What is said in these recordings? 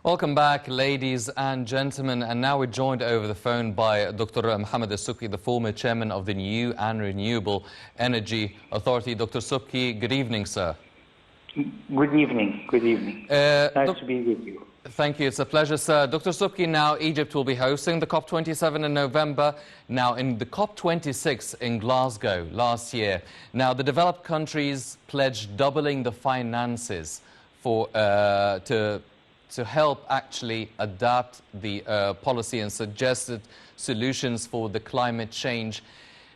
Welcome back, ladies and gentlemen. And now we're joined over the phone by Dr. Mohamed El Sobky, the former chairman of the New and Renewable Energy Authority. Dr. Sobky, good evening, sir. Good evening. Good evening. Nice to be with you. Thank you. It's a pleasure, sir. Dr. Sobky, now Egypt will be hosting the COP27 in November. Now, in the COP26 in Glasgow last year, now the developed countries pledged doubling the finances for to help actually adapt the policy and suggested solutions for the climate change.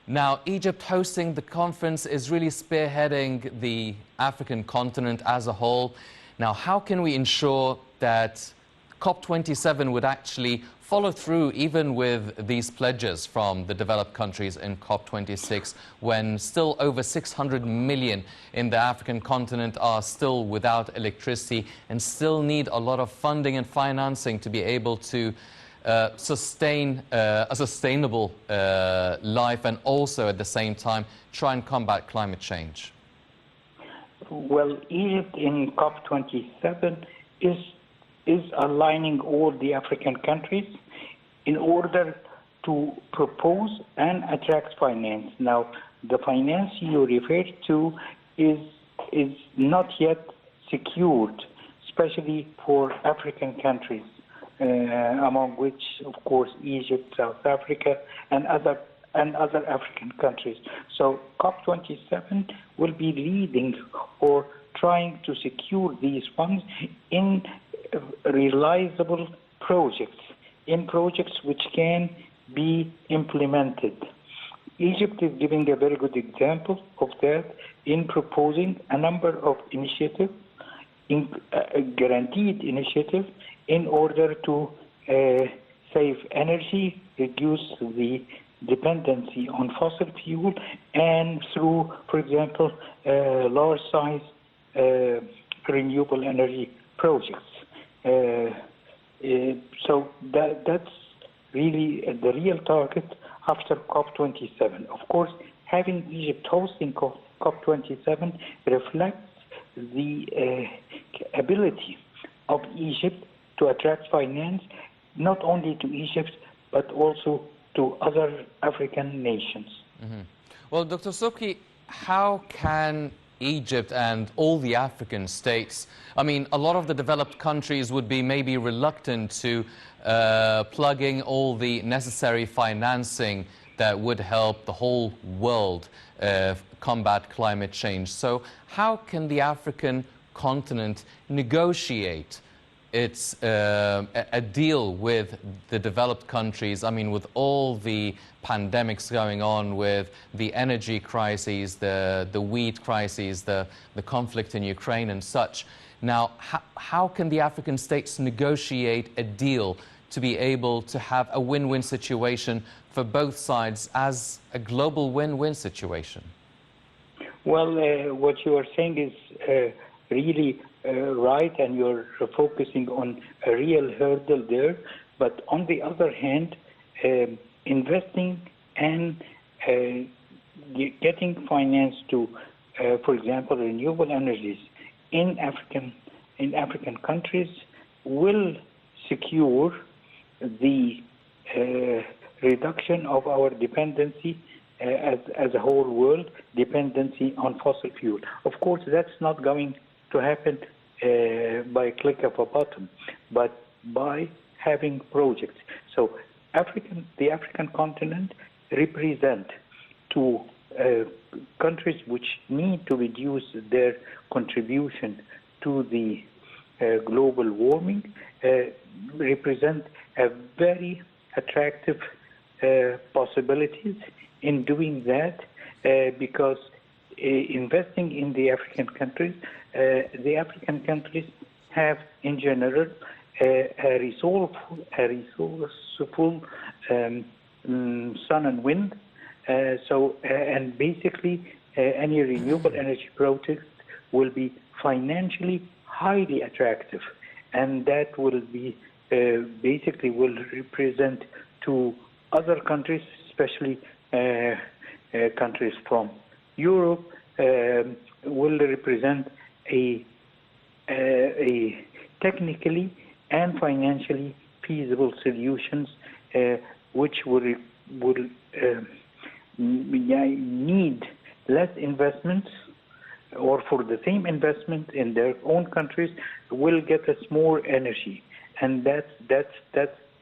Now, Egypt hosting the conference is really spearheading the African continent as a whole. Now, how can we ensure that COP27 would actually follow through even with these pledges from the developed countries in COP26 when still over 600 million in the African continent are still without electricity and still need a lot of funding and financing to be able to sustain a sustainable life and also at the same time try and combat climate change? Well, Egypt in COP27 is aligning all the African countries in order to propose and attract finance. Now, the finance you referred to is not yet secured, especially for African countries, among which, of course, Egypt, South Africa, and other African countries. So COP27 will be leading or trying to secure these funds in realizable projects, in projects which can be implemented. Egypt is giving a very good example of that in proposing a number of initiatives, guaranteed initiatives, in order to save energy, reduce the dependency on fossil fuel, and through, for example, large-size renewable energy projects. So that's really the real target after COP27. Of course, having Egypt hosting COP27 reflects the ability of Egypt to attract finance, not only to Egypt, but also to other African nations. Mm-hmm. Well, Dr. Sobky, how can Egypt and all the African states, I mean, a lot of the developed countries would be maybe reluctant to plug in all the necessary financing that would help the whole world combat climate change. So how can the African continent negotiate a deal with the developed countries? I mean, with all the pandemics going on, with the energy crises, the wheat crises, the conflict in Ukraine and such. Now, how can the African states negotiate a deal to be able to have a win-win situation for both sides as a global win-win situation? Well, what you are saying is really right, and you're focusing on a real hurdle there. But on the other hand, investing and getting finance to, for example, renewable energies in African countries will secure the reduction of our dependency as a whole world dependency on fossil fuel. Of course, that's not going to happen by a click of a button, but by having projects. So the African continent represent to countries which need to reduce their contribution to the global warming, represent a very attractive possibilities in doing that, because investing in the African countries have, in general, a resourceful sun and wind. And basically, any renewable energy project will be financially highly attractive, and that will be basically will represent to other countries, especially countries from Europe, will represent a technically and financially feasible solutions, which will need less investments, or for the same investment in their own countries, will get us more energy. And that's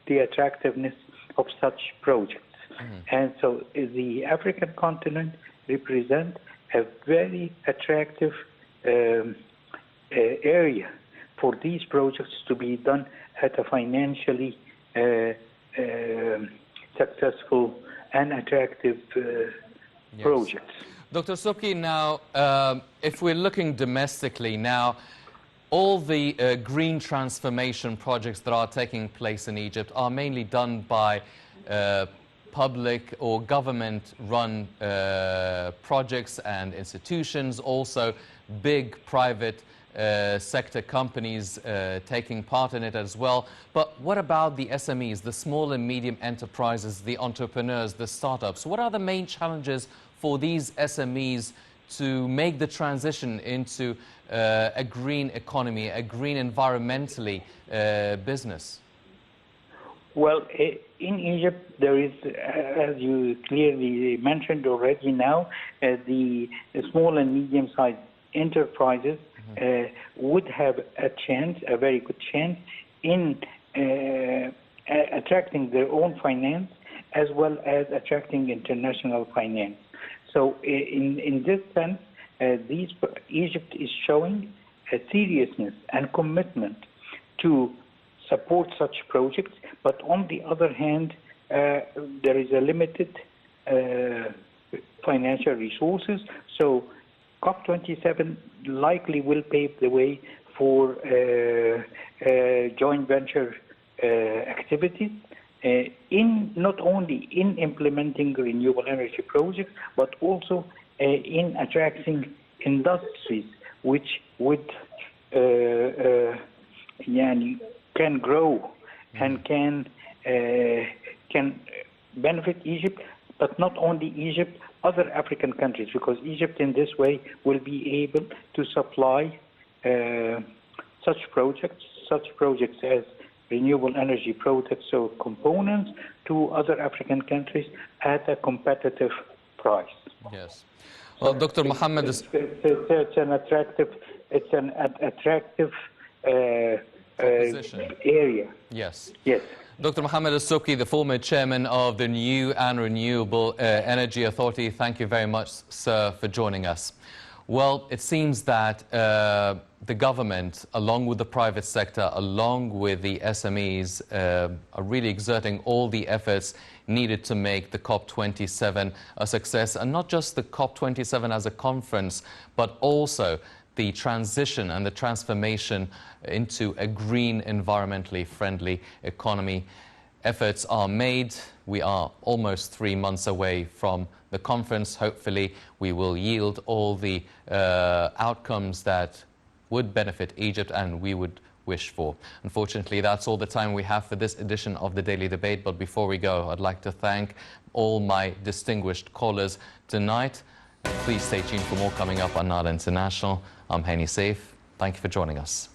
the attractiveness of such projects. And so the African continent represents a very attractive area for these projects to be done at a financially successful and attractive projects. Dr. Sobky, now, if we're looking domestically now, all the green transformation projects that are taking place in Egypt are mainly done by public or government-run projects and institutions, also big private sector companies taking part in it as well. But what about the SMEs, the small and medium enterprises, the entrepreneurs, the startups? What are the main challenges for these SMEs to make the transition into a green economy, a green environmentally business? Well, in Egypt, there is, as you clearly mentioned already now, the small and medium-sized enterprises would have a chance, a very good chance, in attracting their own finance as well as attracting international finance. So in this sense, Egypt is showing a seriousness and commitment to support such projects, but on the other hand, there is a limited financial resources. So COP27 likely will pave the way for joint venture activities, in not only in implementing renewable energy projects, but also in attracting industries which would can grow and can benefit Egypt, but not only Egypt, other African countries, because Egypt in this way will be able to supply such projects as renewable energy products or components to other African countries at a competitive price. Yes. Well, Dr. Mohamed is... It's an attractive area. Yes. Yes. Dr. Mohamed El Sobky, the former chairman of the New and Renewable Energy Authority, thank you very much, sir, for joining us. Well, it seems that the government, along with the private sector, along with the SMEs, are really exerting all the efforts needed to make the COP27 a success, and not just the COP27 as a conference, but also the transition and the transformation into a green, environmentally friendly economy. Efforts are made. We are almost 3 months away from the conference. Hopefully, we will yield all the outcomes that would benefit Egypt and we would wish for. Unfortunately, that's all the time we have for this edition of the Daily Debate. But before we go, I'd like to thank all my distinguished callers tonight. Please stay tuned for more coming up on Nada International. I'm Hani Saif. Thank you for joining us.